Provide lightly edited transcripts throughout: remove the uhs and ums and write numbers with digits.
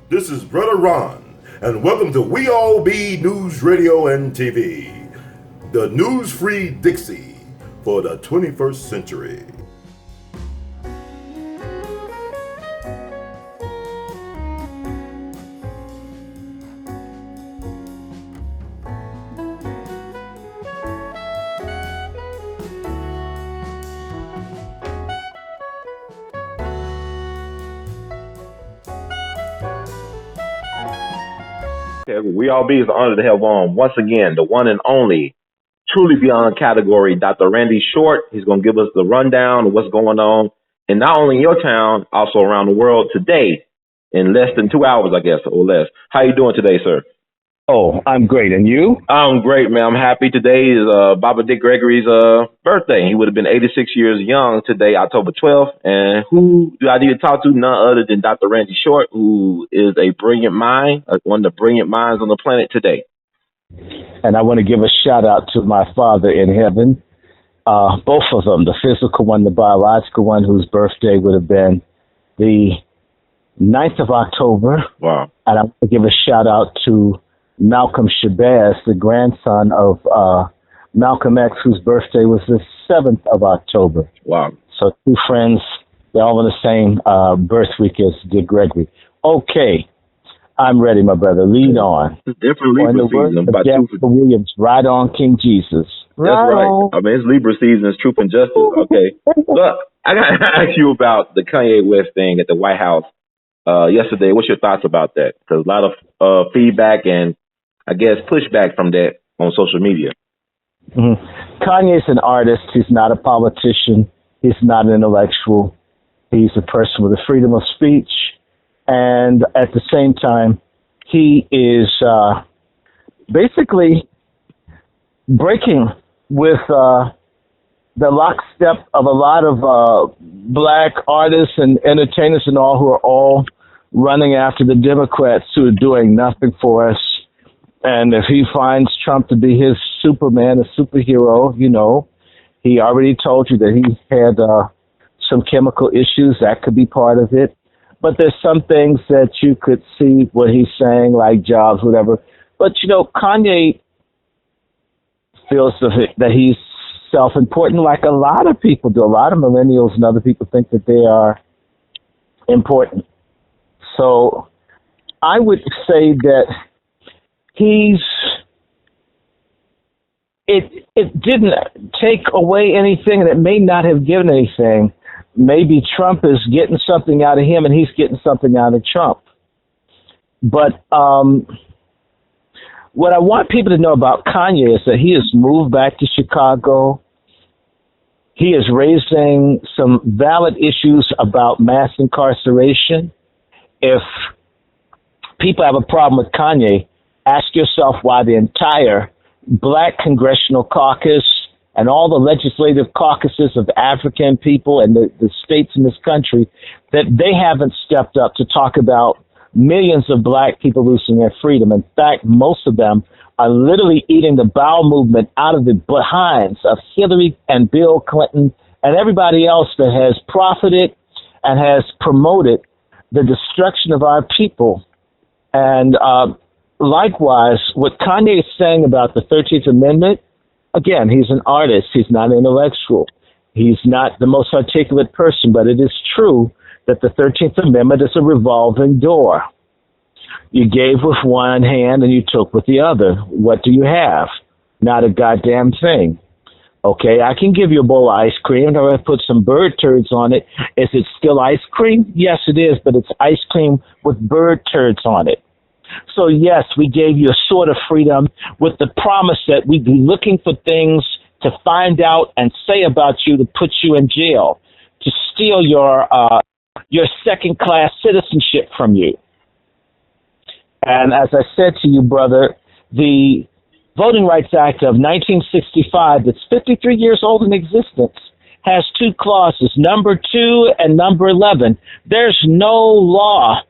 This is Brother Ron, and welcome to We All Be News Radio and TV, the news-free Dixie for the 21st century. We All Be is honored to have on, once again, the one and only, truly beyond category, Dr. Randy Short. He's going to give us the rundown of what's going on, and not only in your town, also around the world today, in less than 2 hours, I guess, or less. How you doing today, sir? Oh, I'm great. And you? I'm great, man. I'm happy. Today is Baba Dick Gregory's birthday. He would have been 86 years young today, October 12th. And who do I need to talk to? None other than Dr. Randy Short, who is a brilliant mind, one of the brilliant minds on the planet today. And I want to give a shout out to my father in heaven, both of them, the physical one, the biological one, whose birthday would have been the 9th of October. Wow. And I want to give a shout out to Malcolm Shabazz, the grandson of Malcolm X, whose birthday was the 7th of October. Wow. So two friends, they're all in the same birth week as Dick Gregory. Okay, I'm ready, my brother. Lead on. It's different Libra season. Williams, right on, King Jesus. That's right. I mean, it's Libra season. It's truth and justice. Okay. Look, I got to ask you about the Kanye West thing at the White House yesterday. What's your thoughts about that? Because a lot of feedback and, I guess, pushback from that on social media. Mm-hmm. Kanye's an artist. He's not a politician. He's not an intellectual. He's a person with a freedom of speech. And at the same time, he is basically breaking with the lockstep of a lot of black artists and entertainers and all, who are all running after the Democrats, who are doing nothing for us. And if he finds Trump to be his Superman, a superhero, you know, he already told you that he had some chemical issues. That could be part of it. But there's some things that you could see what he's saying, like jobs, whatever. But, you know, Kanye feels that he's self-important, like a lot of people do. A lot of millennials and other people think that they are important. So I would say that it didn't take away anything, and it may not have given anything. Maybe Trump is getting something out of him and he's getting something out of Trump. But what I want people to know about Kanye is that he has moved back to Chicago. He is raising some valid issues about mass incarceration. If people have a problem with Kanye, ask yourself why the entire Black Congressional Caucus and all the legislative caucuses of African people and the states in this country, that they haven't stepped up to talk about millions of Black people losing their freedom. In fact, most of them are literally eating the bowel movement out of the behinds of Hillary and Bill Clinton and everybody else that has profited and has promoted the destruction of our people. And likewise, what Kanye is saying about the 13th Amendment, again, he's an artist. He's not an intellectual. He's not the most articulate person, but it is true that the 13th Amendment is a revolving door. You gave with one hand and you took with the other. What do you have? Not a goddamn thing. Okay, I can give you a bowl of ice cream. I'm going to put some bird turds on it. Is it still ice cream? Yes, it is, but it's ice cream with bird turds on it. So, yes, we gave you a sort of freedom with the promise that we'd be looking for things to find out and say about you to put you in jail, to steal your second-class citizenship from you. And as I said to you, brother, the Voting Rights Act of 1965, that's 53 years old in existence, has two clauses, number 2 and number 11. There's no law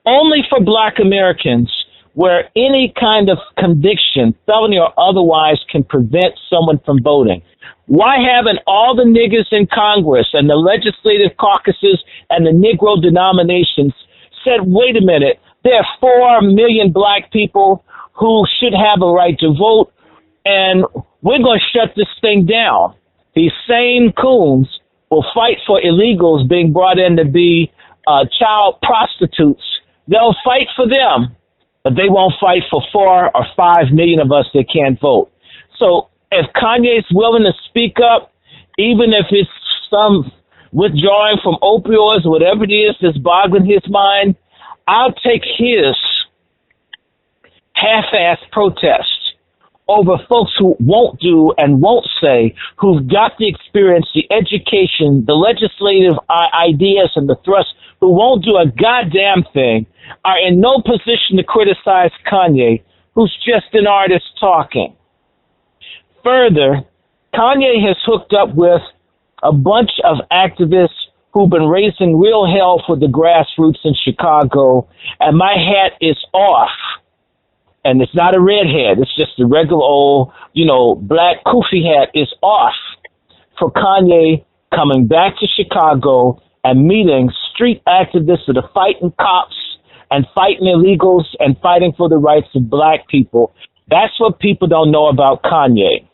only for Black Americans where any kind of conviction, felony or otherwise, can prevent someone from voting. Why haven't all the niggers in Congress and the legislative caucuses and the Negro denominations said, wait a minute, there are 4 million black people who should have a right to vote, and we're going to shut this thing down. These same coons will fight for illegals being brought in to be child prostitutes. They'll fight for them, but they won't fight for 4 or 5 million of us that can't vote. So if Kanye's willing to speak up, even if it's some withdrawing from opioids, whatever it is that's boggling his mind, I'll take his half-assed protest over folks who won't do and won't say, who've got the experience, the education, the legislative ideas and the thrust, who won't do a goddamn thing, are in no position to criticize Kanye, who's just an artist talking. Further, Kanye has hooked up with a bunch of activists who've been raising real hell for the grassroots in Chicago, and my hat is off. And it's not a red hat, it's just a regular old, black kufi hat is off for Kanye coming back to Chicago and meeting street activists that are fighting cops and fighting illegals and fighting for the rights of black people. That's what people don't know about Kanye.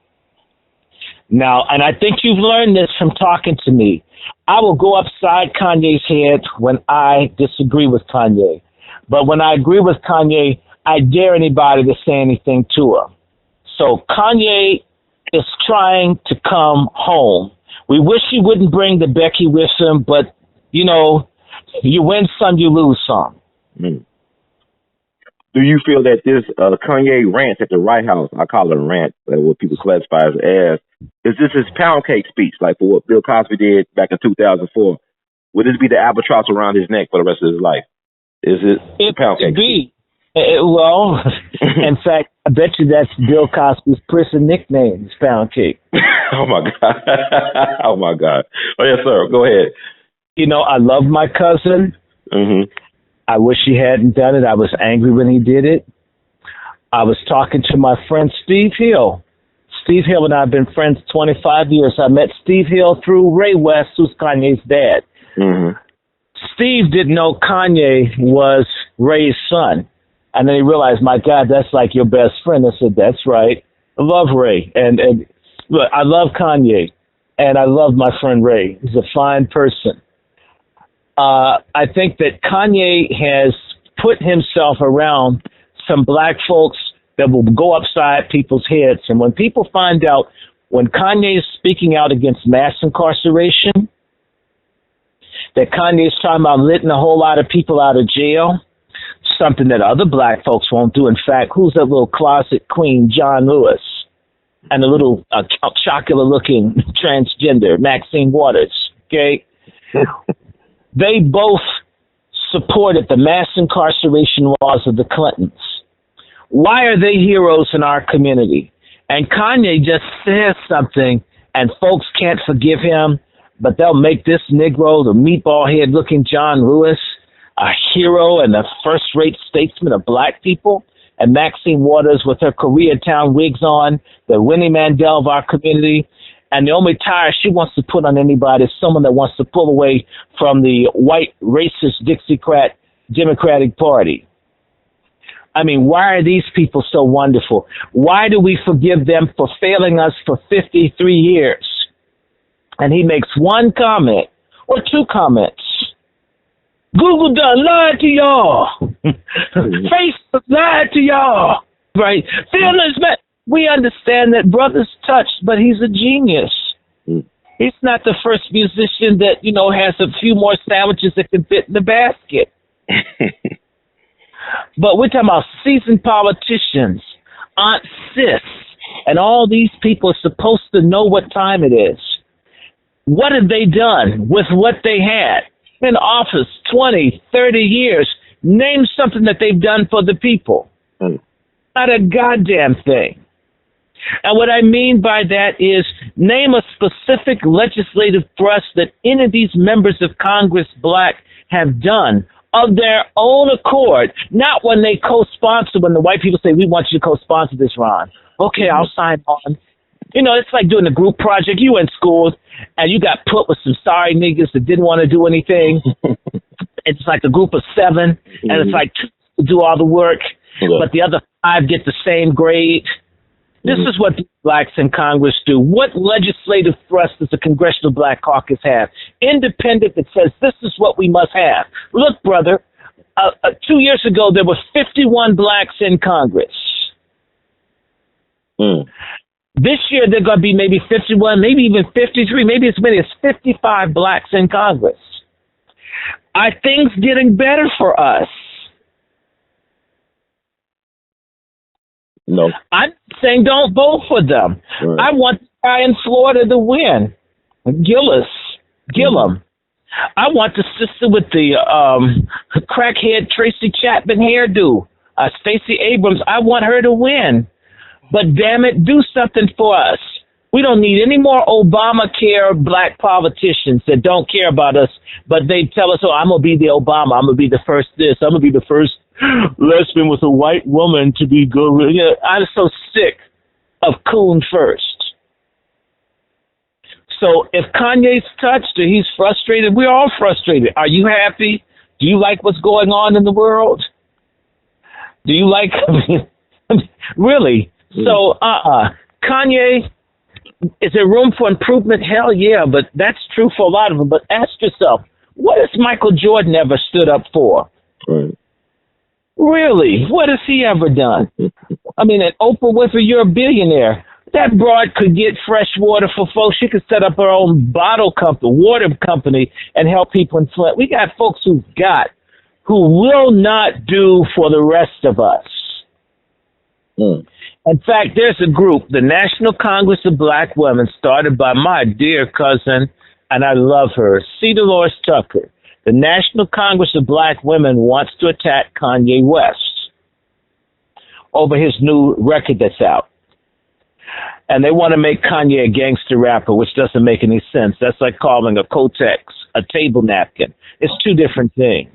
Now, and I think you've learned this from talking to me. I will go upside Kanye's head when I disagree with Kanye. But when I agree with Kanye, I dare anybody to say anything to her. So Kanye is trying to come home. We wish he wouldn't bring the Becky with him, but, you win some, you lose some. Mm. Do you feel that this Kanye rant at the White House, I call it a rant, what people classify as, is this his pound cake speech, like for what Bill Cosby did back in 2004? Would this be the albatross around his neck for the rest of his life? Is it the pound cake speech? Well, in fact, I bet you that's Bill Cosby's prison nickname, is Pound Cake. Oh, my God. Oh, my God. Oh, yes, sir. Go ahead. I love my cousin. Mm-hmm. I wish he hadn't done it. I was angry when he did it. I was talking to my friend Steve Hill. Steve Hill and I have been friends 25 years. I met Steve Hill through Ray West, who's Kanye's dad. Mm-hmm. Steve didn't know Kanye was Ray's son. And then he realized, my God, that's like your best friend. I said, that's right. I love Ray. And look, I love Kanye. And I love my friend Ray. He's a fine person. I think that Kanye has put himself around some black folks that will go upside people's heads. And when people find out, when Kanye is speaking out against mass incarceration, that Kanye is talking about letting a whole lot of people out of jail, something that other black folks won't do. In fact, who's that little closet queen, John Lewis, and the little chocolate-looking transgender, Maxine Waters, okay? They both supported the mass incarceration laws of the Clintons. Why are they heroes in our community? And Kanye just says something, and folks can't forgive him, but they'll make this Negro, the meatball head-looking John Lewis, a hero and a first-rate statesman of black people, and Maxine Waters with her Koreatown wigs on, the Winnie Mandel of our community, and the only tire she wants to put on anybody is someone that wants to pull away from the white, racist Dixiecrat Democratic Party. I mean, why are these people so wonderful? Why do we forgive them for failing us for 53 years? And he makes one comment or two comments. Google done lied to y'all. Facebook lied to y'all. Right? Feelings, man. We understand that brother's touched, but he's a genius. He's not the first musician that, has a few more sandwiches that can fit in the basket. But we're talking about seasoned politicians, Aunt Sis, and all these people are supposed to know what time it is. What have they done with what they had? In office 20, 30 years. Name something that they've done for the people. Not a goddamn thing. And what I mean by that is name a specific legislative thrust that any of these members of Congress, black, have done of their own accord, not when they co-sponsor, when the white people say, we want you to co-sponsor this, Ron. Okay, I'll sign on. You know, it's like doing a group project. You in school and you got put with some sorry niggas that didn't want to do anything. It's like a group of 7, and it's like 2 do all the work, but the other 5 get the same grade. This is what the blacks in Congress do. What legislative thrust does the Congressional Black Caucus have? Independent that says this is what we must have. Look, brother, 2 years ago there were 51 blacks in Congress. This year there are going to be maybe 51, maybe even 53, maybe as many as 55 blacks in Congress. Are things getting better for us? No. I'm saying don't vote for them. Right. I want the guy in Florida to win. Gillum. I want the sister with the crackhead Tracy Chapman hairdo, Stacey Abrams. I want her to win. But damn it, do something for us. We don't need any more Obamacare black politicians that don't care about us, but they tell us, oh, I'm going to be the Obama. I'm going to be the first this. I'm going to be the first lesbian with a white woman to be good. I'm so sick of Coon first. So if Kanye's touched or he's frustrated, we're all frustrated. Are you happy? Do you like what's going on in the world? Do you like, really? So, Kanye, is there room for improvement? Hell yeah, but that's true for a lot of them. But ask yourself, what has Michael Jordan ever stood up for? Right. Really? What has he ever done? I mean, at Oprah Winfrey, you're a billionaire. That broad could get fresh water for folks. She could set up her own bottle company, water company, and help people in Flint. We got folks who will not do for the rest of us. In fact, there's a group, the National Congress of Black Women, started by my dear cousin, and I love her, C. Dolores Tucker. The National Congress of Black Women wants to attack Kanye West over his new record that's out. And they want to make Kanye a gangster rapper, which doesn't make any sense. That's like calling a Kotex a table napkin. It's 2 different things,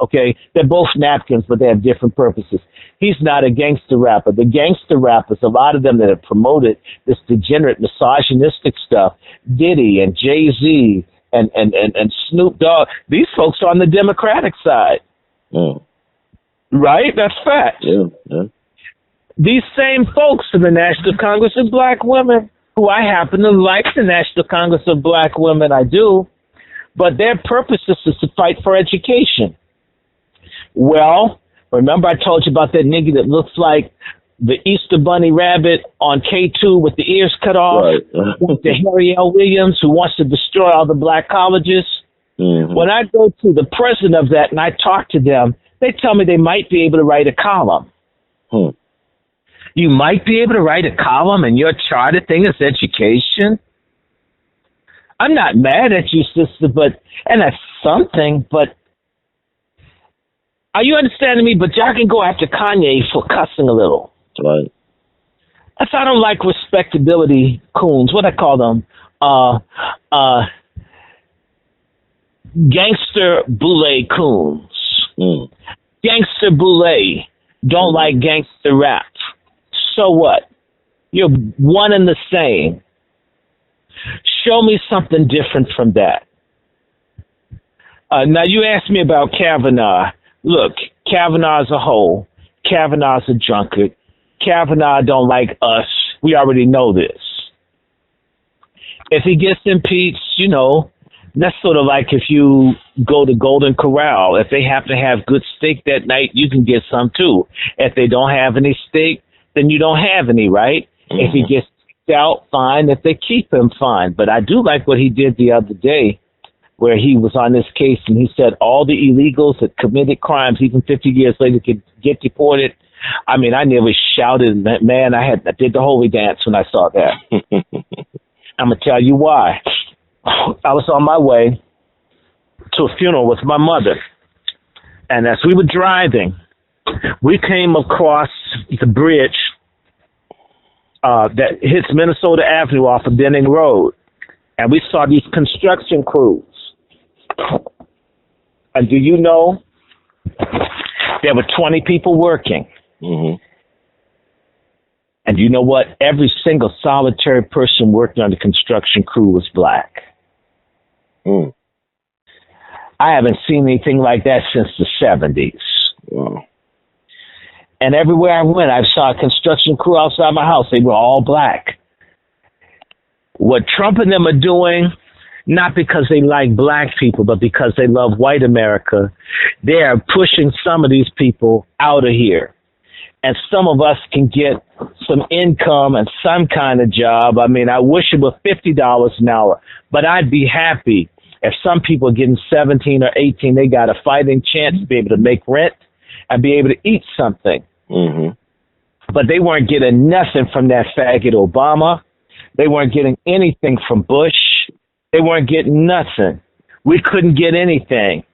okay? They're both napkins, but they have different purposes. He's not a gangster rapper. The gangster rappers, a lot of them that have promoted this degenerate, misogynistic stuff, Diddy and Jay-Z and Snoop Dogg, these folks are on the Democratic side. Right? That's fact. Yeah. These same folks in the National Congress of Black Women, who I happen to like the National Congress of Black Women, I do, but their purpose is to fight for education. Well, remember I told you about that nigga that looks like the Easter Bunny rabbit on K2 with the ears cut off? Right. The Harry L. Williams who wants to destroy all the black colleges? Mm-hmm. When I go to the president of that and I talk to them, they tell me they might be able to write a column. You might be able to write a column and your charter thing is education? I'm not mad at you, sister, and that's something, but are you understanding me? But y'all can go after Kanye for cussing a little. Right. That's I don't like respectability coons. What I call them? Gangster boule coons. Gangster boule don't like gangster rap. So what? You're one and the same. Show me something different from that. Now, you asked me about Kavanaugh. Look, Kavanaugh's a hoe. Kavanaugh's a drunkard. Kavanaugh don't like us. We already know this. If he gets impeached, that's sort of like if you go to Golden Corral. If they happen to have good steak that night, you can get some too. If they don't have any steak, then you don't have any, right? Mm-hmm. If he gets kicked out, fine. If they keep him, fine. But I do like what he did the other day, where he was on this case and he said all the illegals that committed crimes, even 50 years later, could get deported. I mean, I nearly shouted, man, I did the holy dance when I saw that. I'm going to tell you why. I was on my way to a funeral with my mother. And as we were driving, we came across the bridge that hits Minnesota Avenue off of Benning Road. And we saw these construction crews. And do you know There were 20 people working. Mm-hmm. And you know what? Every single solitary person working on the construction crew was black. Mm. I haven't seen anything like that since the 70s. Wow. And everywhere I went, I saw a construction crew outside my house. They were all black. What Trump and them are doing, not because they like black people, but because they love white America, they are pushing some of these people out of here. And some of us can get some income and some kind of job. I mean, I wish it was $50 an hour, but I'd be happy if some people are getting 17 or 18, they got a fighting chance to be able to make rent and be able to eat something. Mm-hmm. But they weren't getting nothing from that faggot Obama. They weren't getting anything from Bush. They weren't getting nothing. We couldn't get anything.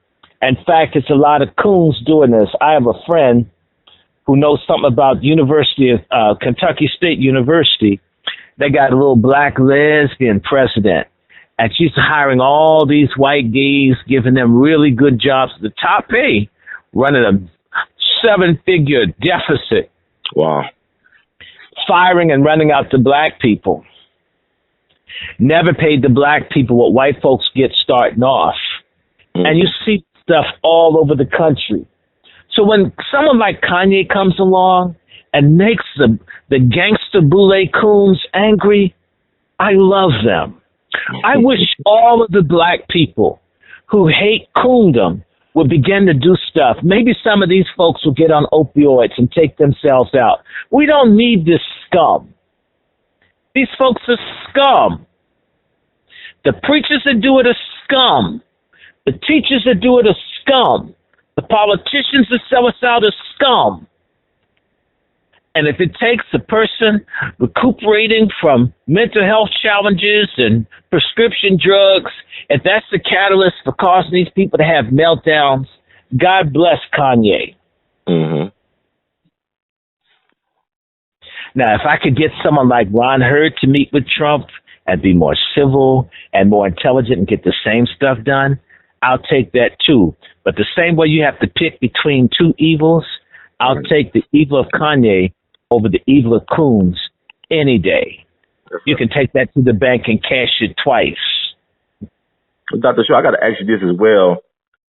In fact, it's a lot of coons doing this. I have a friend who knows something about University of Kentucky State University. They got a little black lesbian president, and she's hiring all these white gays, giving them really good jobs at the top pay, running a 7-figure deficit. Wow. Firing and running out to black people. Never paid the black people what white folks get starting off. Mm-hmm. And you see stuff all over the country. So when someone like Kanye comes along and makes the gangster boule coons angry, I love them. I wish all of the black people who hate coondom would begin to do stuff. Maybe some of these folks will get on opioids and take themselves out. We don't need this scum. These folks are scum. The preachers that do it are scum. The teachers that do it are scum. The politicians that sell us out are scum. And if it takes a person recuperating from mental health challenges and prescription drugs, if that's the catalyst for causing these people to have meltdowns, God bless Kanye. Mm-hmm. Now, if I could get someone like Ron Hurd to meet with Trump and be more civil and more intelligent and get the same stuff done, I'll take that too. But the same way you have to pick between two evils, I'll take the evil of Kanye over the evil of Coons any day. You can take that to the bank and cash it twice. Dr. Shaw, I got to ask you this as well.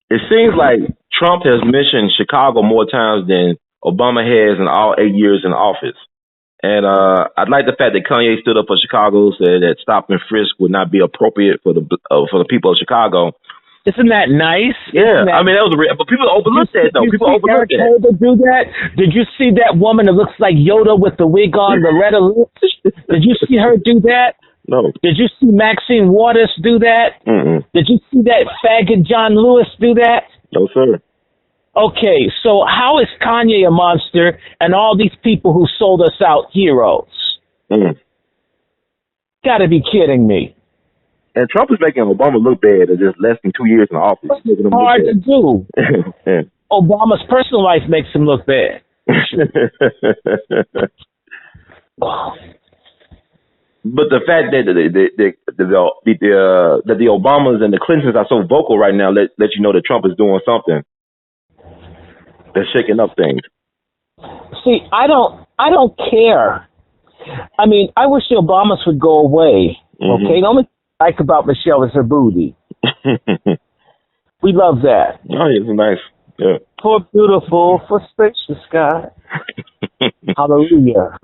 It seems like Trump has mentioned Chicago more times than Obama has in all 8 years in office. And I'd like the fact that Kanye stood up for Chicago, said that stop and frisk would not be appropriate for the people of Chicago. Isn't that nice? Yeah, I mean, that was but people overlooked that, though. People overlooked that. Do that? Did you see that woman that looks like Yoda with the wig on, Loretta Lynch? Did you see her do that? No. Did you see Maxine Waters do that? Mm-mm. Did you see that faggot John Lewis do that? No, sir. Okay, so how is Kanye a monster and all these people who sold us out heroes? Mm. Gotta be kidding me. And Trump is making Obama look bad in just less than 2 years in office. It's hard to do. Obama's personal life makes him look bad. But the fact that the Obamas and the Clintons are so vocal right now let you know that Trump is doing something. They're shaking up things. See, I don't care. I mean, I wish the Obamas would go away. Mm-hmm. Okay, the only thing I like about Michelle is her booty. We love that. Oh, it's nice. Yeah. For beautiful, for spacious sky. Hallelujah.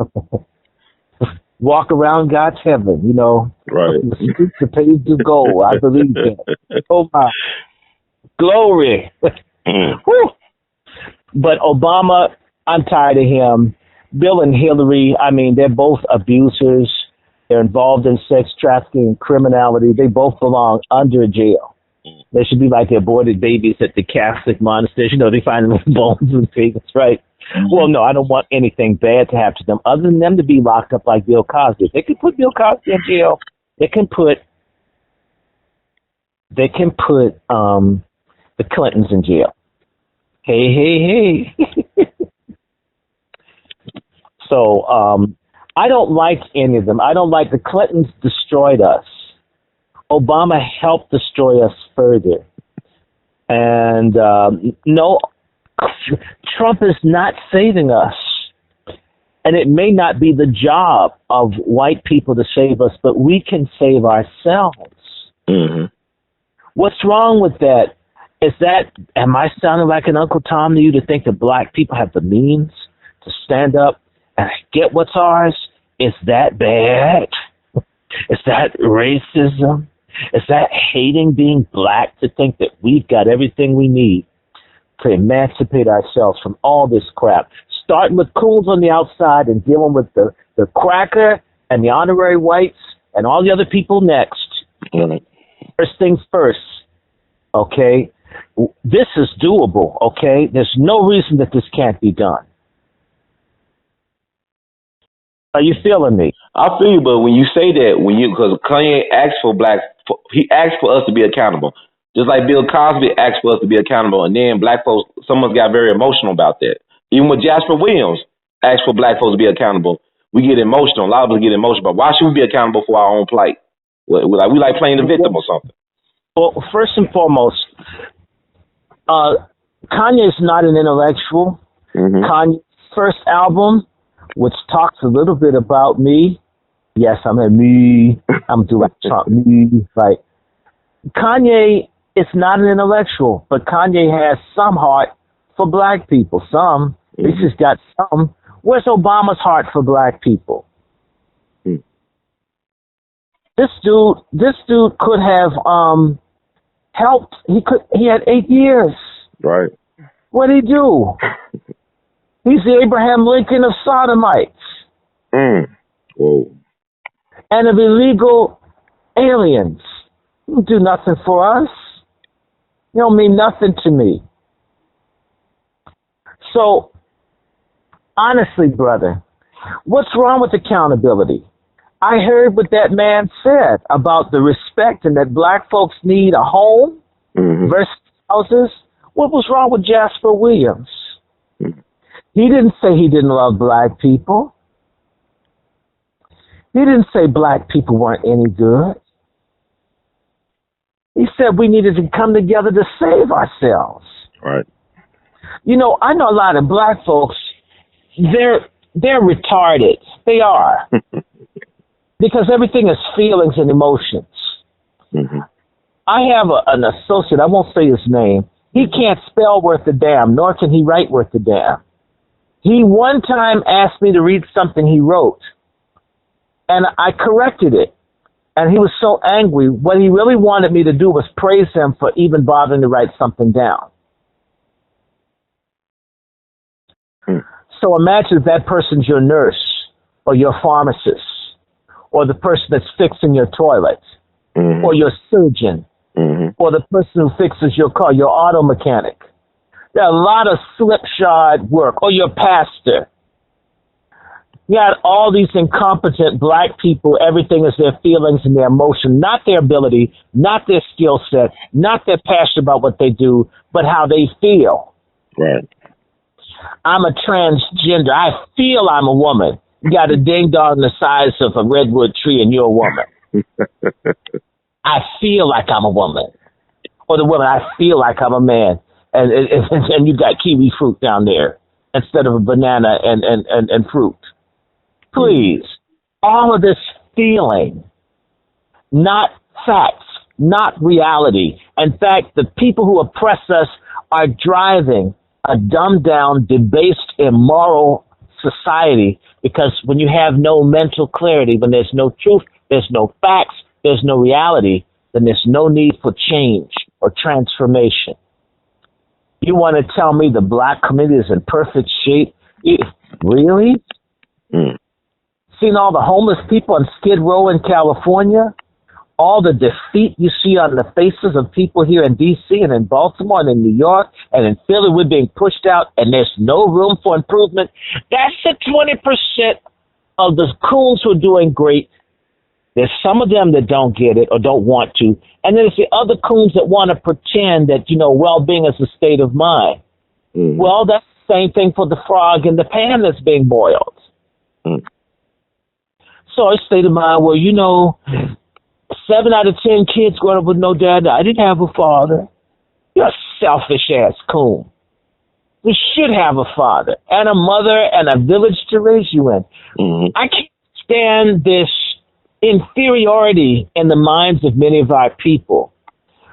Walk around God's heaven, you know. Right. The streets are paved with gold. I believe that. Oh my. Glory. But Obama, I'm tired of him. Bill and Hillary, I mean, they're both abusers. They're involved in sex trafficking and criminality. They both belong under jail. They should be like the aborted babies at the Catholic monasteries. You know, they find little bones and things, right? Mm-hmm. Well, no, I don't want anything bad to happen to them other than them to be locked up like Bill Cosby. They can put Bill Cosby in jail. They can put the Clintons in jail. Hey. So, I don't like any of them. I don't like the Clintons destroyed us. Obama helped destroy us further. And no, Trump is not saving us. And it may not be the job of white people to save us, but we can save ourselves. Mm-hmm. What's wrong with that? Am I sounding like an Uncle Tom to you to think that black people have the means to stand up and get what's ours? Is that bad? Is that racism? Is that hating being black to think that we've got everything we need to emancipate ourselves from all this crap? Starting with coons on the outside and dealing with the cracker and the honorary whites and all the other people next. Mm-hmm. First things first, okay? This is doable, okay? There's no reason that this can't be done. Are you feeling me? I feel you, but when you say that, because Kanye asked he asked for us to be accountable. Just like Bill Cosby asked for us to be accountable, and then black folks, some of us got very emotional about that. Even with Jasper Williams asked for black folks to be accountable, we get emotional. A lot of us get emotional, but why should we be accountable for our own plight? We like playing the victim or something. Well, first and foremost, Kanye is not an intellectual. Mm-hmm. Kanye's first album, which talks a little bit about me. Yes, I'm doing Trump, me, right? Kanye is not an intellectual, but Kanye has some heart for black people. Some. At least he's got some. Where's Obama's heart for black people? Mm. This dude could have helped. He had 8 years. Right. What'd he do? He's the Abraham Lincoln of sodomites. Whoa. And of illegal aliens. You don't do nothing for us. You don't mean nothing to me. So, honestly, brother, what's wrong with accountability? I heard what that man said about the respect and that black folks need a home versus houses. What was wrong with Jasper Williams? He didn't say he didn't love black people. He didn't say black people weren't any good. He said we needed to come together to save ourselves. Right. You know, I know a lot of black folks, they're retarded. They are. Because everything is feelings and emotions. Mm-hmm. I have an associate, I won't say his name. He can't spell worth a damn, nor can he write worth a damn. He one time asked me to read something he wrote, and I corrected it. And he was so angry. What he really wanted me to do was praise him for even bothering to write something down. So imagine if that person's your nurse or your pharmacist or the person that's fixing your toilet or your surgeon or the person who fixes your car, your auto mechanic. There are a lot of slipshod work, or your pastor. You got all these incompetent black people, everything is their feelings and their emotion, not their ability, not their skill set, not their passion about what they do, but how they feel. Right. I'm a transgender. I feel I'm a woman. You got a ding dong the size of a redwood tree and you're a woman. I feel like I'm a woman. Or the woman, I feel like I'm a man. And you got kiwi fruit down there instead of a banana and fruit. Please, all of this feeling, not facts, not reality. In fact, the people who oppress us are driving a dumbed-down, debased, immoral society, because when you have no mental clarity, when there's no truth, there's no facts, there's no reality, then there's no need for change or transformation. You want to tell me the black community is in perfect shape? Really? Seen all the homeless people on Skid Row in California? All the defeat you see on the faces of people here in D.C. and in Baltimore and in New York and in Philly, we're being pushed out and there's no room for improvement. That's the 20% of the coons who are doing great. There's some of them that don't get it or don't want to. And then there's the other coons that want to pretend that, you know, well-being is a state of mind. Well, that's the same thing for the frog in the pan that's being boiled. So a state of mind where, you know, 7 out of 10 kids growing up with no dad. I didn't have a father. You're a selfish ass coon. You should have a father and a mother and a village to raise you in. Mm-hmm. I can't stand this inferiority in the minds of many of our people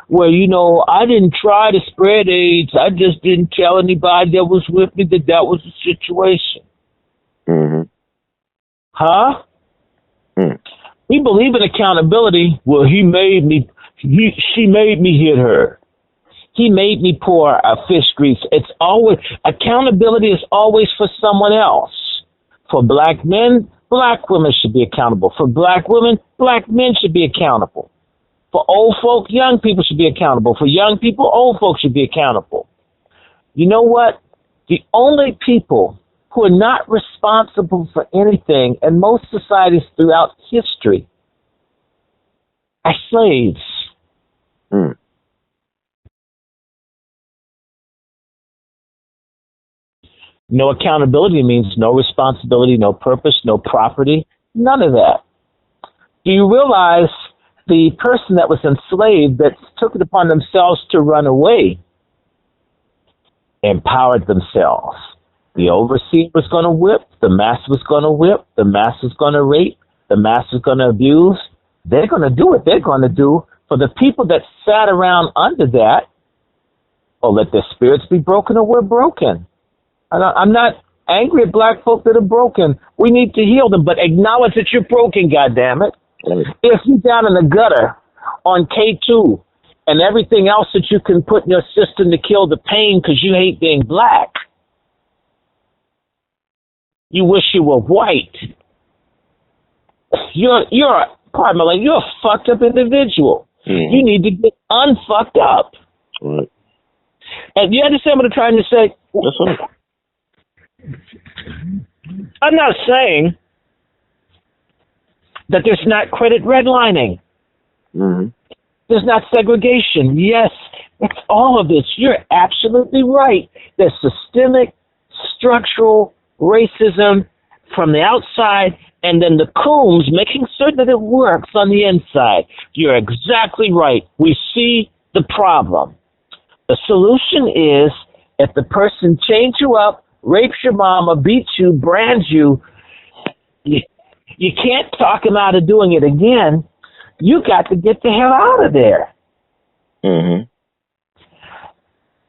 where, I didn't try to spread AIDS. I just didn't tell anybody that was with me that was the situation. Mm-hmm. Huh? Mm. We believe in accountability. Well, she made me hit her. He made me pour fish grease. It's always, accountability is always for someone else. For black men, black women should be accountable. For black women, black men should be accountable. For old folk, young people should be accountable. For young people, old folk should be accountable. You know what? The only people who are not responsible for anything in most societies throughout history are slaves. Mm. No accountability means no responsibility, no purpose, no property, none of that. Do you realize the person that was enslaved that took it upon themselves to run away empowered themselves? The overseer was going to whip, the master was going to whip, the master's going to rape, the master's going to abuse. They're going to do what they're going to do. For the people that sat around under that, or let their spirits be broken or we're broken. I'm not angry at black folk that are broken. We need to heal them, but acknowledge that you're broken, goddammit. If you're down in the gutter on K2 and everything else that you can put in your system to kill the pain because you hate being black, you wish you were white. You're a fucked up individual. Mm-hmm. You need to get unfucked up. Right. And you understand what I'm trying to say? That's right. I'm not saying that there's not credit redlining. Mm-hmm. There's not segregation. Yes, it's all of this. You're absolutely right. There's systemic, structural racism from the outside, and then the coons making certain that it works on the inside. You're exactly right. We see the problem. The solution is if the person chains you up, rapes your mama, beats you, brands you, you can't talk him out of doing it again. You got to get the hell out of there. Mm-hmm.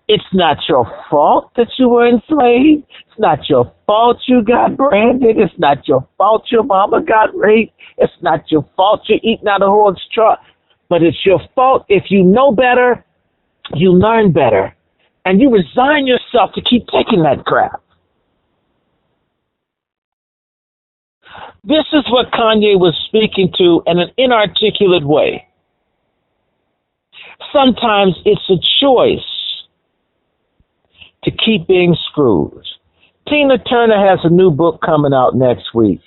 It's not your fault that you were enslaved. It's not your fault you got branded. It's not your fault your mama got raped. It's not your fault you're eating out of horse truck. But it's your fault if you know better, you learn better. And you resign yourself to keep taking that crap. This is what Kanye was speaking to in an inarticulate way. Sometimes it's a choice to keep being screwed. Tina Turner has a new book coming out next week.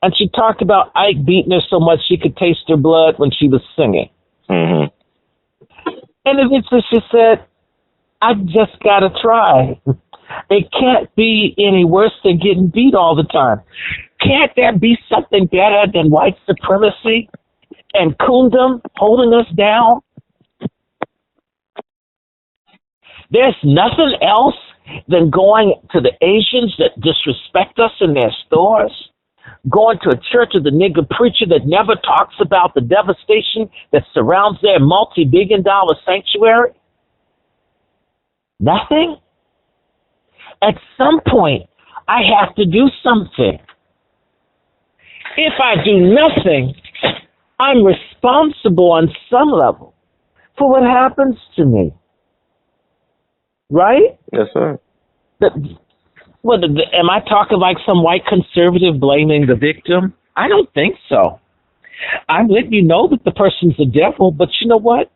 And she talked about Ike beating her so much she could taste her blood when she was singing. Mm-hmm. And eventually she said, I just got to try. It can't be any worse than getting beat all the time. Can't there be something better than white supremacy and kundum holding us down? There's nothing else than going to the Asians that disrespect us in their stores, going to a church of the nigger preacher that never talks about the devastation that surrounds their multi-billion-dollar sanctuary. Nothing? At some point, I have to do something. If I do nothing, I'm responsible on some level for what happens to me. Right? Yes, sir. Am I talking like some white conservative blaming the victim? I don't think so. I'm letting you know that the person's the devil, but you know what?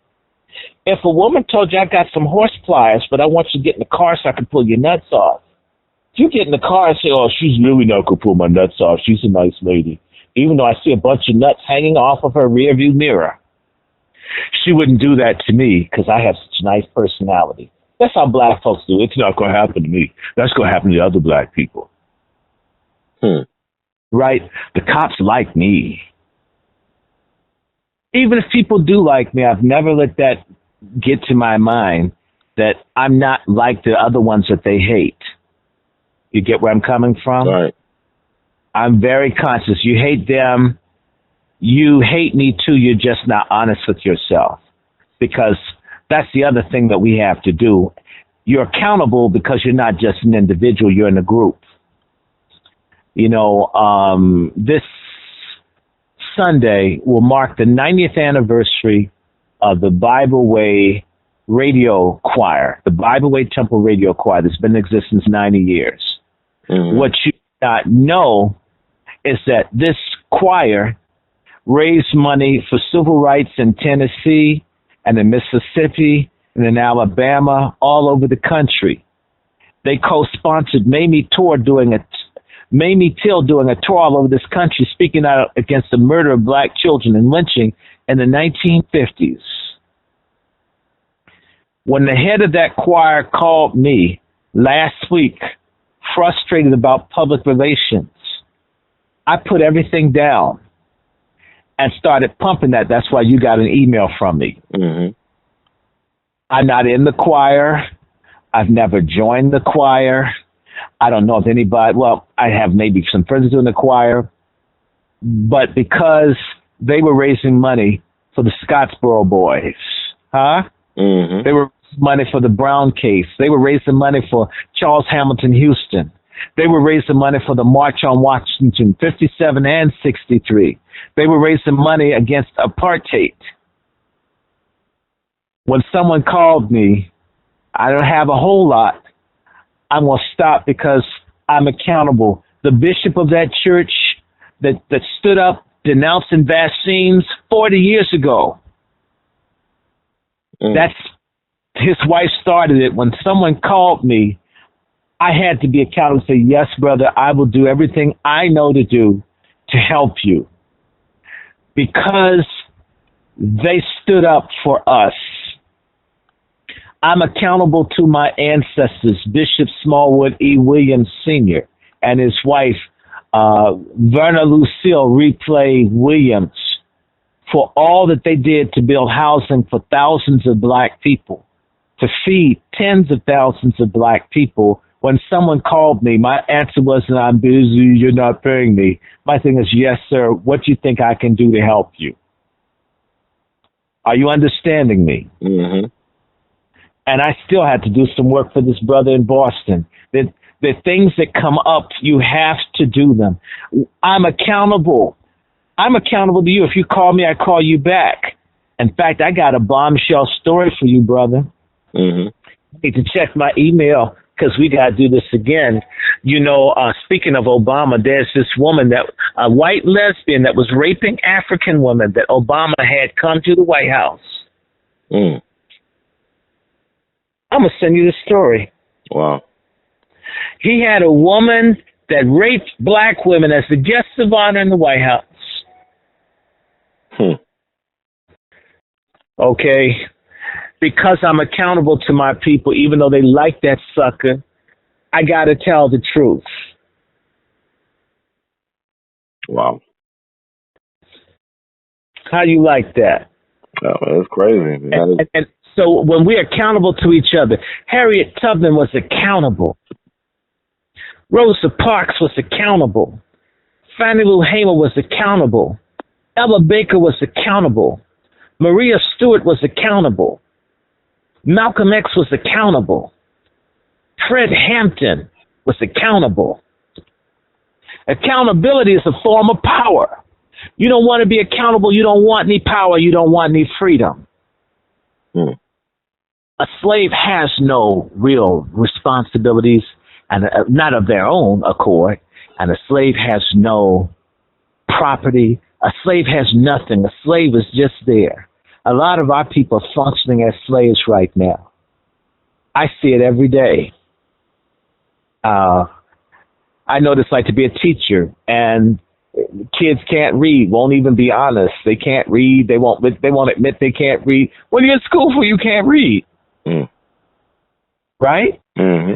If a woman told you I got some horse pliers, but I want you to get in the car so I can pull your nuts off, you get in the car and say, oh, she's really not going to pull my nuts off. She's a nice lady. Even though I see a bunch of nuts hanging off of her rearview mirror. She wouldn't do that to me because I have such a nice personality. That's how black folks do. It's not going to happen to me. That's going to happen to other black people. Right? The cops like me. Even if people do like me, I've never let that get to my mind that I'm not like the other ones that they hate. You get where I'm coming from? Right. I'm very conscious. You hate them. You hate me too. You're just not honest with yourself. Because that's the other thing that we have to do. You're accountable because you're not just an individual. You're in a group. You know, this Sunday will mark the 90th anniversary of the Bible Way Radio Choir, the Bible Way Temple Radio Choir that's been in existence 90 years. Mm-hmm. What you not know is that this choir raised money for civil rights in Tennessee and in Mississippi and in Alabama, all over the country. They co-sponsored Mamie Till doing a tour all over this country, speaking out against the murder of black children and lynching in the 1950s. When the head of that choir called me last week, frustrated about public relations, I put everything down and started pumping that. That's why you got an email from me. Mm-hmm. I'm not in the choir. I've never joined the choir. I don't know if anybody, well, I have maybe some friends in the choir, but because they were raising money for the Scottsboro boys, Mm-hmm. They were raising money for the Brown case. They were raising money for Charles Hamilton Houston. They were raising money for the March on Washington, 57 and 63. They were raising money against apartheid. When someone called me, I don't have a whole lot. I'm going to stop because I'm accountable. The bishop of that church that stood up denouncing vaccines 40 years ago, that's his wife started it. When someone called me, I had to be accountable and say, yes, brother, I will do everything I know to do to help you. Because they stood up for us. I'm accountable to my ancestors, Bishop Smallwood E. Williams Sr. and his wife, Verna Lucille Replay Williams, for all that they did to build housing for thousands of black people, to feed tens of thousands of black people. When someone called me, my answer wasn't, I'm busy, you're not paying me. My thing is, yes, sir, what do you think I can do to help you? Are you understanding me? Mm-hmm. And I still had to do some work for this brother in Boston. The things that come up, you have to do them. I'm accountable. I'm accountable to you. If you call me, I call you back. In fact, I got a bombshell story for you, brother. Mm-hmm. I need to check my email because we got to do this again. You know, speaking of Obama, there's this woman, a white lesbian that was raping African women that Obama had come to the White House. Mm. I'm going to send you the story. Wow. He had a woman that raped black women as the guest of honor in the White House. Okay. Because I'm accountable to my people, even though they like that sucker, I got to tell the truth. Wow. How you like that? Oh, that's crazy. And so when we're accountable to each other, Harriet Tubman was accountable. Rosa Parks was accountable. Fannie Lou Hamer was accountable. Ella Baker was accountable. Maria Stewart was accountable. Malcolm X was accountable. Fred Hampton was accountable. Accountability is a form of power. You don't want to be accountable. You don't want any power. You don't want any freedom. A slave has no real responsibilities, and not of their own accord. And a slave has no property. A slave has nothing. A slave is just there. A lot of our people are functioning as slaves right now. I see it every day. I know what it's like to be a teacher, and kids can't read, won't even be honest. They can't read. They won't admit they can't read. What are you in school for? You can't read. Right? Mm-hmm.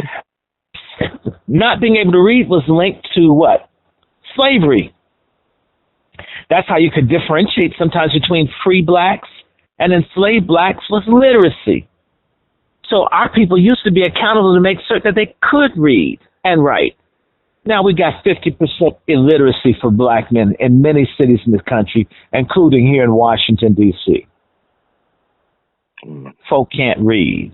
Not being able to read was linked to what? Slavery. That's how you could differentiate sometimes between free blacks and enslaved blacks was literacy. So our people used to be accountable to make certain that they could read and write. Now we got 50% illiteracy for black men in many cities in this country, including here in Washington, D.C. Folk can't read.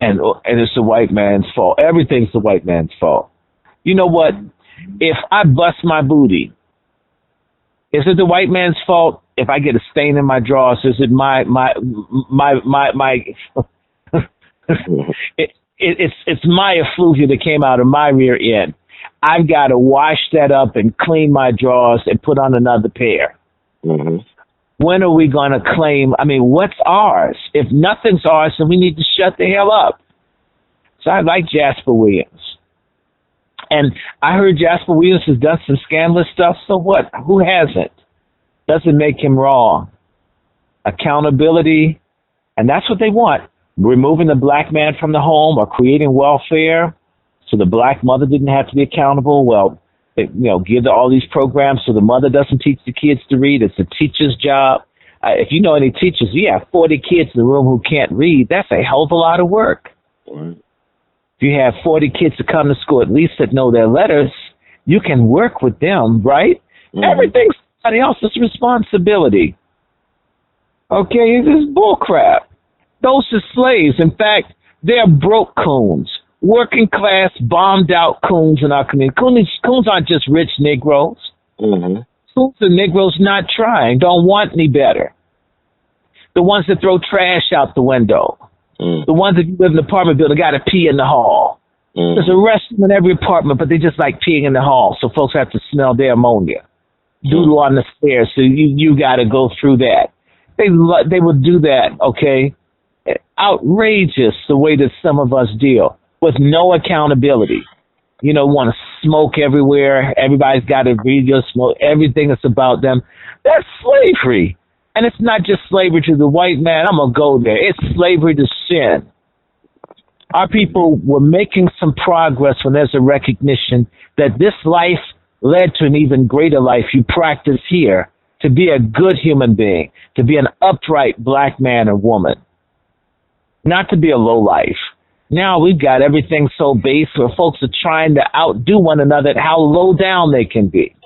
And it's the white man's fault. Everything's the white man's fault. You know what? If I bust my booty, is it the white man's fault if I get a stain in my drawers? Is it my it's my effluvia that came out of my rear end. I've got to wash that up and clean my drawers and put on another pair. Mm-hmm. When are we going to claim? I mean, what's ours? If nothing's ours, then we need to shut the hell up. So I like Jasper Williams. And I heard Jasper Williams has done some scandalous stuff. So what? Who hasn't? Doesn't make him wrong. Accountability. And that's what they want. Removing the black man from the home or creating welfare so the black mother didn't have to be accountable. Well, give all these programs so the mother doesn't teach the kids to read. It's a teacher's job. If you know any teachers, you have 40 kids in the room who can't read. That's a hell of a lot of work. Right. If you have 40 kids to come to school at least that know their letters, you can work with them, right? Mm-hmm. Everything's somebody else's responsibility. Okay, this is bullcrap. Those are slaves. In fact, they're broke coons. Working class, bombed out coons in our community. Coons aren't just rich Negroes. Mm-hmm. Coons are Negroes not trying, don't want any better. The ones that throw trash out the window. Mm. The ones that live in the apartment building got to pee in the hall. Mm. There's a restroom in every apartment, but they just like peeing in the hall, so folks have to smell their ammonia. Doodle on the stairs, so you got to go through that. They would do that, okay? Outrageous the way that some of us deal. With no accountability. Want to smoke everywhere. Everybody's got to read your smoke. Everything is about them. That's slavery. And it's not just slavery to the white man. I'm going to go there. It's slavery to sin. Our people were making some progress when there's a recognition that this life led to an even greater life you practice here, to be a good human being, to be an upright black man or woman, not to be a low life. Now we've got everything so base where folks are trying to outdo one another at how low down they can be.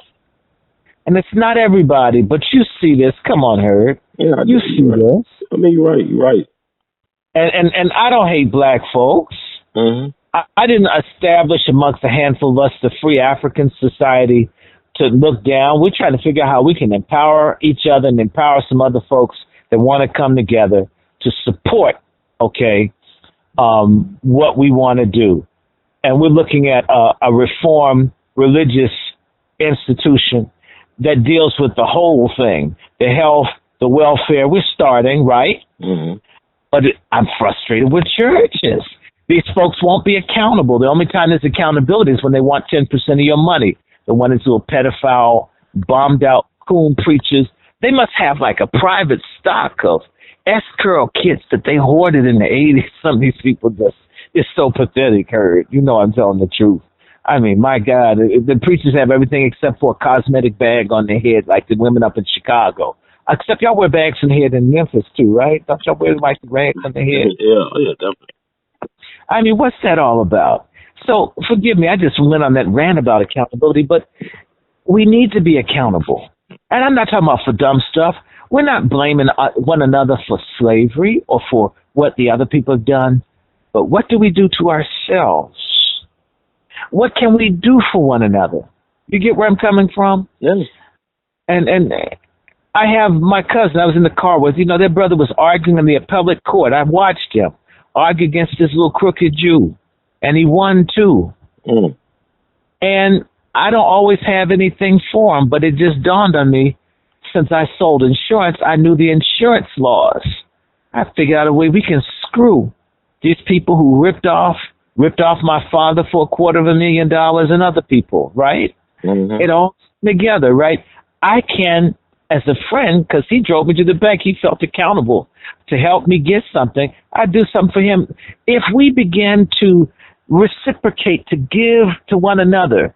And it's not everybody, but you see this. Come on, Herb. Yeah, you see this. I mean, you're right. And I don't hate black folks. Mm-hmm. I didn't establish amongst a handful of us the Free African Society to look down. We're trying to figure out how we can empower each other and empower some other folks that want to come together to support, what we want to do. And we're looking at a reform religious institution that deals with the whole thing, the health, the welfare. We're starting, right? Mm-hmm. But I'm frustrated with churches. These folks won't be accountable. The only time there's accountability is when they want 10% of your money. The one that's little pedophile, bombed out coon preachers. They must have like a private stock of S-curl kits that they hoarded in the 80s. Some of these people just, it's so pathetic, Herb. I'm telling the truth. I mean, my God, the preachers have everything except for a cosmetic bag on their head, like the women up in Chicago. Except y'all wear bags on the head in Memphis, too, right? Don't y'all wear like the bags on the head? Yeah, definitely. I mean, what's that all about? So, forgive me, I just went on that rant about accountability, but we need to be accountable. And I'm not talking about for dumb stuff. We're not blaming one another for slavery or for what the other people have done, but what do we do to ourselves? What can we do for one another? You get where I'm coming from? Yes. And I have my cousin I was in the car with, their brother was arguing in the appellate court. I watched him argue against this little crooked Jew, and he won too. Mm. And I don't always have anything for him, but it just dawned on me, since I sold insurance, I knew the insurance laws. I figured out a way we can screw these people who ripped off my father for $250,000 and other people, right? Mm-hmm. It all together, right? I can, as a friend, because he drove me to the bank, he felt accountable to help me get something. I do something for him. If we begin to reciprocate, to give to one another,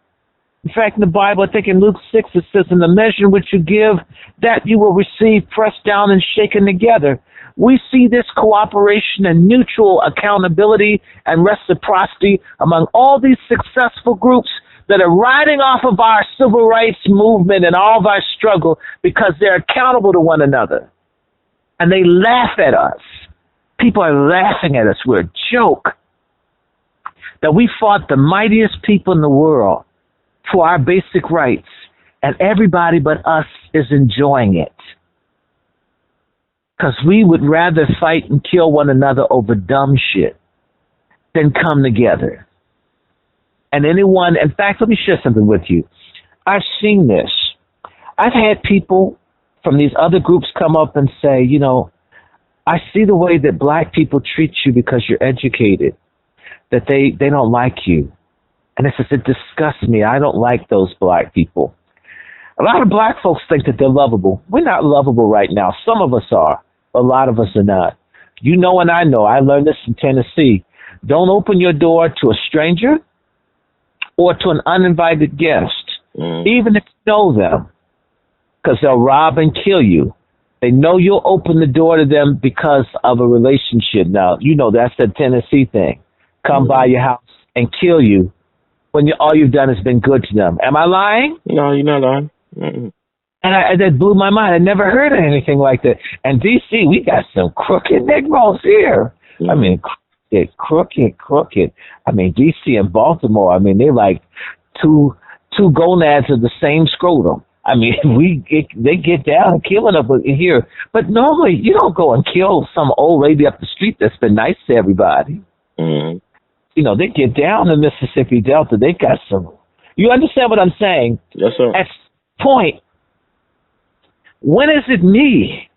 In fact, in the Bible, I think in Luke 6, it says, in the measure which you give, that you will receive, pressed down and shaken together. We see this cooperation and mutual accountability and reciprocity among all these successful groups that are riding off of our civil rights movement and all of our struggle because they're accountable to one another. And they laugh at us. People are laughing at us. We're a joke. That we fought the mightiest people in the world for our basic rights, and everybody but us is enjoying it. Because we would rather fight and kill one another over dumb shit than come together. And anyone, in fact, let me share something with you. I've seen this. I've had people from these other groups come up and say, you know, I see the way that black people treat you because you're educated, that they don't like you. And it says, it disgusts me. I don't like those black people. A lot of black folks think that they're lovable. We're not lovable right now. Some of us are. A lot of us are not. You know and I know. I learned this in Tennessee. Don't open your door to a stranger or to an uninvited guest, even if you know them, because they'll rob and kill you. They know you'll open the door to them because of a relationship. Now, you know that's the Tennessee thing. Come by your house and kill you when all you've done has been good to them. Am I lying? No, you're not lying. Mm-mm. And that blew my mind. I never heard of anything like that. And D.C., we got some crooked Negroes here. I mean, crooked. I mean, D.C. and Baltimore, I mean, they're like two gonads of the same scrotum. I mean, they get down killing up here. But normally, you don't go and kill some old lady up the street that's been nice to everybody. Mm-hmm. You know, they get down in Mississippi Delta. They got some. You understand what I'm saying? Yes, sir. At this point, when is it me?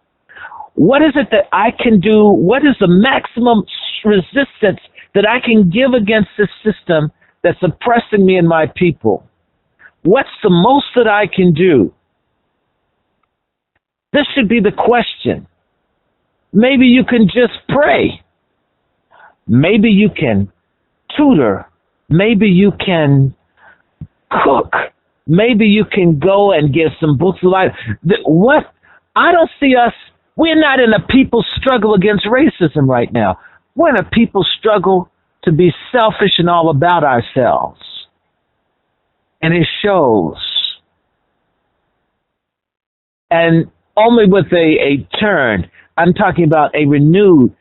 What is it that I can do? What is the maximum resistance that I can give against this system that's oppressing me and my people? What's the most that I can do? This should be the question. Maybe you can just pray. Maybe you can tutor. Maybe you can cook. Maybe you can go and get some books of life. What? I don't see us. We're not in a people struggle against racism right now. We're in a people struggle to be selfish and all about ourselves. And it shows. And only with a turn. I'm talking about a renewed,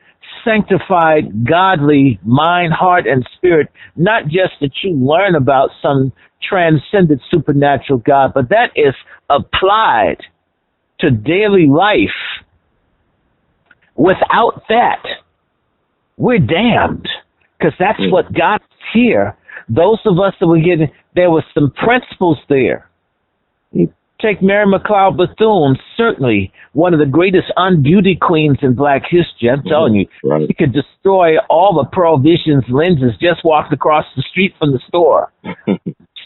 sanctified, godly mind, heart, and spirit. Not just that you learn about some transcendent supernatural God, but that is applied to daily life. Without that, we're damned, because that's what got us here. Those of us that were getting, there were some principles there. You take Mary McLeod Bethune, certainly one of the greatest unbeauty queens in black history. I'm telling you, she could destroy all the Pearl Vision's lenses just walked across the street from the store.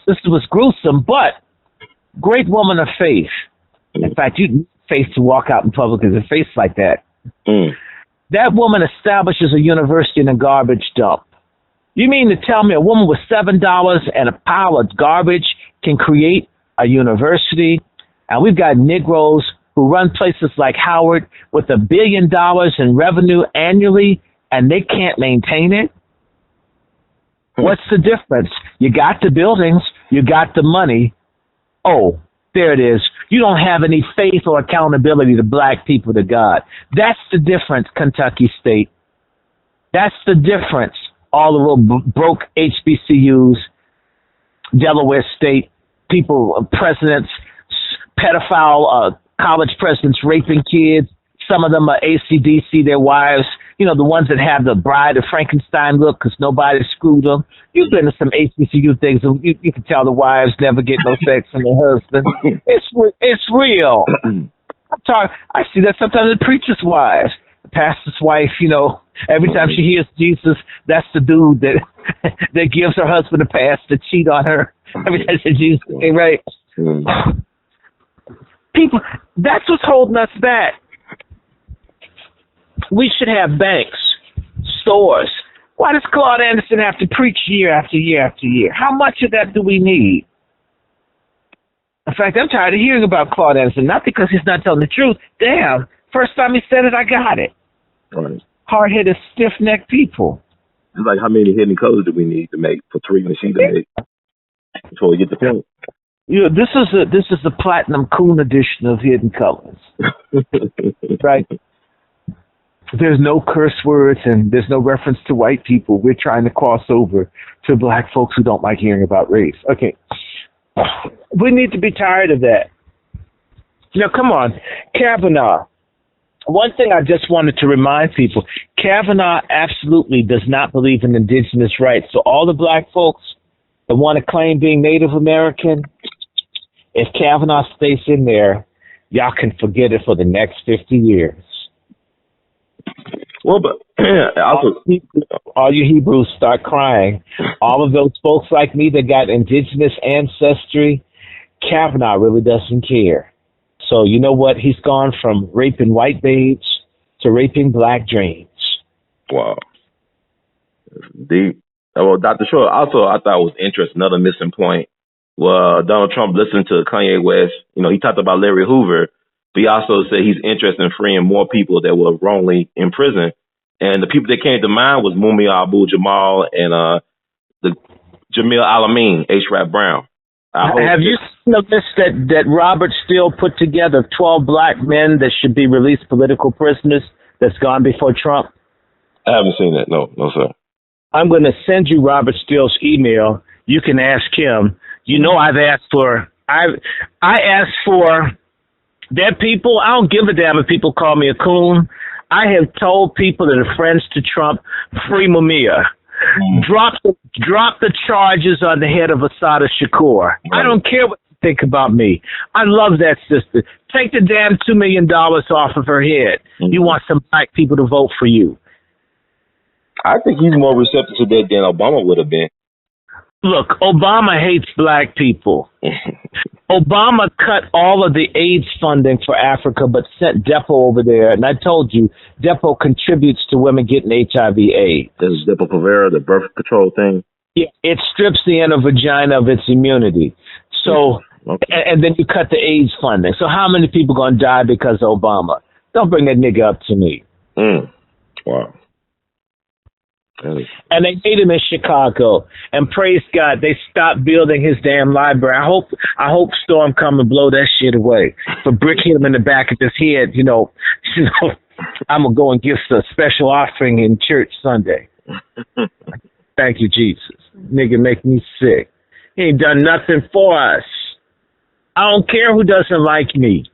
This was gruesome, but great woman of faith. In fact, you need faith to walk out in public with a face like that. That woman establishes a university in a garbage dump. You mean to tell me a woman with $7 and a pile of garbage can create a university? And we've got Negroes who run places like Howard with $1 billion in revenue annually, and they can't maintain it? What's the difference? You got the buildings, you got the money. Oh, there it is. You don't have any faith or accountability to black people, to God. That's the difference, Kentucky State. That's the difference. All the little broke HBCUs, Delaware State, people, presidents, pedophile college presidents raping kids. Some of them are AC/DC, their wives, you know, the ones that have the Bride of Frankenstein look because nobody screwed them. You've been to some HBCU things, and you can tell the wives never get no sex from their husband. It's real. I see that sometimes the preacher's wives, the pastor's wife, you know, every time she hears Jesus, that's the dude that gives her husband a pass to cheat on her. Every time she says Jesus, right? People, that's what's holding us back. We should have banks, stores. Why does Claude Anderson have to preach year after year after year? How much of that do we need? In fact, I'm tired of hearing about Claude Anderson, not because he's not telling the truth. Damn, first time he said it, I got it. Right. Hard-headed, stiff-necked people. It's like, how many hidden colors do we need to make for 3 machines to make before we get the point? You know, this is the platinum coon edition of Hidden Colors, right? There's no curse words and there's no reference to white people. We're trying to cross over to black folks who don't like hearing about race. Okay, we need to be tired of that. Now, come on, Kavanaugh. One thing I just wanted to remind people, Kavanaugh absolutely does not believe in indigenous rights. So all the black folks that want to claim being Native American, if Kavanaugh stays in there, y'all can forget it for the next 50 years. Well, but also, all you Hebrews start crying. All of those folks like me that got indigenous ancestry, Kavanaugh really doesn't care. So you know what? He's gone from raping white babes to raping black dreams. Wow. Deep. Well, Dr. Short, also I thought was interesting, another missing point. Well, Donald Trump listened to Kanye West. You know, he talked about Larry Hoover, but he also said he's interested in freeing more people that were wrongly in prison. And the people that came to mind was Mumia Abu-Jamal and the Jamil Alameen, H. Rap Brown. Have you seen the list that Robert Steele put together, 12 black men that should be released political prisoners that's gone before Trump? I haven't seen that. No, sir. I'm going to send you Robert Steele's email. You can ask him. You know, I asked for their people. I don't give a damn if people call me a coon. I have told people that are friends to Trump, free Mumia. Drop the charges on the head of Assata Shakur. I don't care what you think about me. I love that sister. Take the damn $2 million off of her head. You want some black people to vote for you. I think he's more receptive to that than Obama would have been. Look, Obama hates black people. Obama cut all of the AIDS funding for Africa, but sent Depo over there. And I told you, Depo contributes to women getting HIV/AIDS. This is Depo-Provera, the birth control thing? Yeah, it strips the inner vagina of its immunity. So, and then you cut the AIDS funding. So how many people going to die because of Obama? Don't bring that nigga up to me. Wow. And they made him in Chicago, and praise God, they stopped building his damn library. I hope Storm come and blow that shit away. For Brick hit him in the back of his head, you know, I'm gonna go and give a special offering in church Sunday. Thank you, Jesus. Nigga, make me sick. He ain't done nothing for us. I don't care who doesn't like me.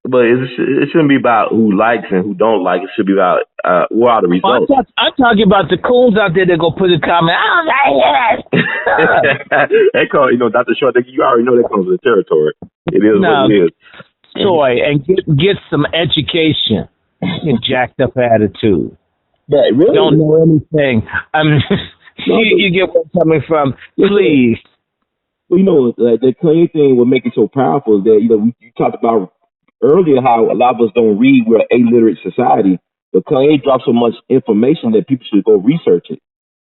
But it shouldn't be about who likes and who don't like. It should be about what are the results. I'm talking about the coons out there that go put a comment. I don't like it. They call, you know, Dr. Short, you already know that comes with the territory. It is what it is. Soy, and get some education. You jacked up attitude. Yeah, really? Don't know anything. I mean, you get where I'm coming from. Please. Well, you know, the Kanye thing, what makes it so powerful is that, you know, you talked about earlier how a lot of us don't read. We're an illiterate society, but Kanye dropped so much information that people should go research it.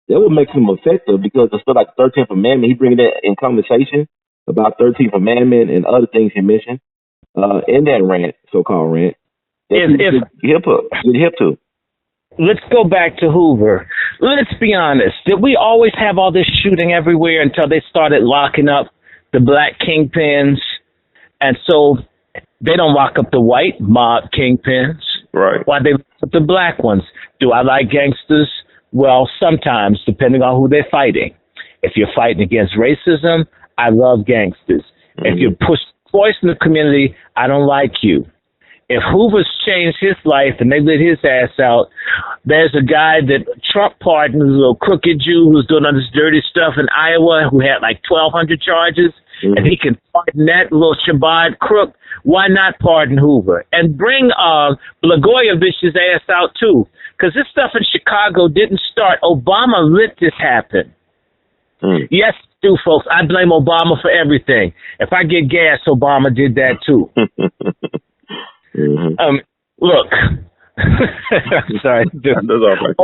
That would make him effective because it's still like the 13th Amendment. He bringing that in conversation about 13th Amendment and other things he mentioned in that rant, so-called rant. Get hip to. Let's go back to Hoover. Let's be honest. Did we always have all this shooting everywhere until they started locking up the black kingpins? And so they don't lock up the white mob kingpins. Right. Why they lock up the black ones? Do I like gangsters? Well, sometimes, depending on who they're fighting. If you're fighting against racism, I love gangsters. If you push voice in the community, I don't like you. If Hoover's changed his life and they let his ass out, there's a guy that Trump pardoned, a little crooked Jew who's doing all this dirty stuff in Iowa who had like 1,200 charges, and he can pardon that little Shabbat crook. Why not pardon Hoover? And bring Blagojevich's ass out too, because this stuff in Chicago didn't start. Obama let this happen. Yes, do folks. I blame Obama for everything. If I get gas, Obama did that too. Look, Sorry. That's all right.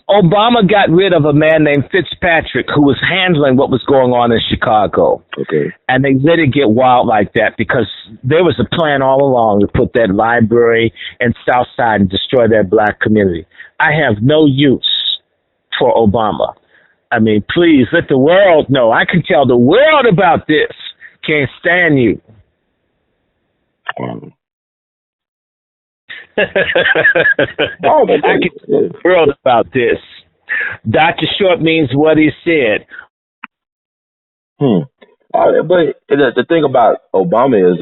Obama got rid of a man named Fitzpatrick who was handling what was going on in Chicago. Okay. And they let it get wild like that because there was a plan all along to put that library in South Side and destroy that black community. I have no use for Obama. I mean, please let the world know. I can tell the world about this. Can't stand you. Wow. I can tell the world about this. Dr. Short means what he said. But the thing about Obama is